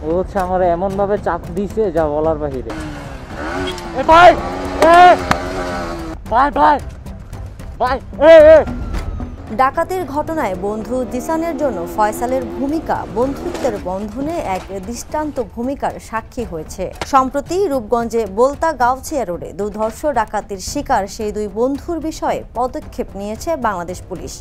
ও হচ্ছে আমার এমন ভাবে চাপ দিছে যা বলার বাহিরে। ভাই ভাই ভাই ভাই ডাকাতির ঘটনায় বন্ধু জিসানের জন্য ফয়সালের ভূমিকা বন্ধুত্বের বন্ধনে এক দৃষ্টান্ত ভূমিকার সাক্ষী হয়েছে। সম্প্রতি রূপগঞ্জে বোলতা গাউছিয়া রোডে দুর্ধর্ষ ডাকাতির শিকার সেই দুই বন্ধুর বিষয়ে পদক্ষেপ নিয়েছে বাংলাদেশ পুলিশ।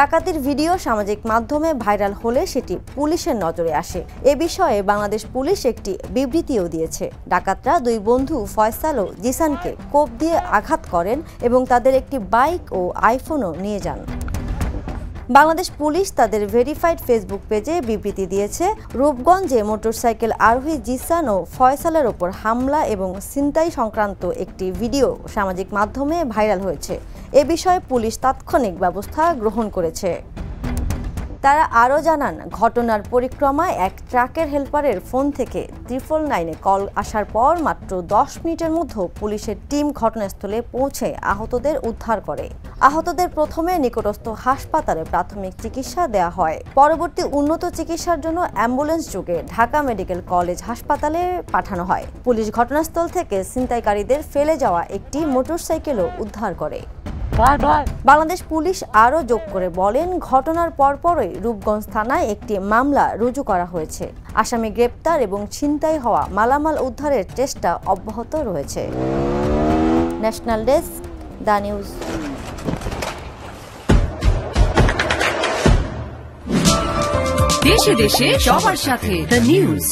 ডাকাতির ভিডিও সামাজিক মাধ্যমে ভাইরাল হলে সেটি পুলিশের নজরে আসে। এ বিষয়ে বাংলাদেশ পুলিশ একটি বিবৃতিও দিয়েছে। ডাকাতরা দুই বন্ধু ফয়সাল ও জিসানকে কোপ দিয়ে আঘাত করেন এবং তাদের একটি বাইক ও আইফোনও নিয়ে যান। বাংলাদেশ পুলিশ তাদের ভেরিফাইড ফেসবুক পেজে বিবৃতি দিয়েছে, রূপগঞ্জে মোটরসাইকেল আরোহী জিসান ও ফয়সালের ওপর হামলা এবং ছিনতাই সংক্রান্ত একটি ভিডিও সামাজিক মাধ্যমে ভাইরাল হয়েছে। এ বিষয়ে পুলিশ তাৎক্ষণিক ব্যবস্থা গ্রহণ করেছে। তারা আরও জানান, ঘটনার পরিক্রমায় এক ট্রাকের হেলপারের ফোন থেকে 999-এ কল আসার পর মাত্র 10 মিনিটের মধ্যে পুলিশের টিম ঘটনাস্থলে পৌঁছে আহতদের উদ্ধার করে। আহতদের প্রথমে নিকটস্থ হাসপাতালে প্রাথমিক চিকিৎসা দেওয়া হয়। পরবর্তী উন্নত চিকিৎসার জন্য অ্যাম্বুলেন্স যোগে ঢাকা মেডিকেল কলেজ হাসপাতালে পাঠানো হয়। পুলিশ ঘটনাস্থল থেকে ছিনতাইকারীদের ফেলে যাওয়া একটি মোটরসাইকেলও উদ্ধার করে। বাংলাদেশ পুলিশ আরও যোগ করে বলেন, ঘটনার পরপরই রূপগঞ্জ থানায় একটি মামলা রুজু করা হয়েছে। আসামি গ্রেপ্তার এবং ছিনতাই হওয়া মালামাল উদ্ধারের চেষ্টা অব্যাহত রয়েছে। National desk, the news. দেশে দেশে সবার সাথে দ্য নিউজ।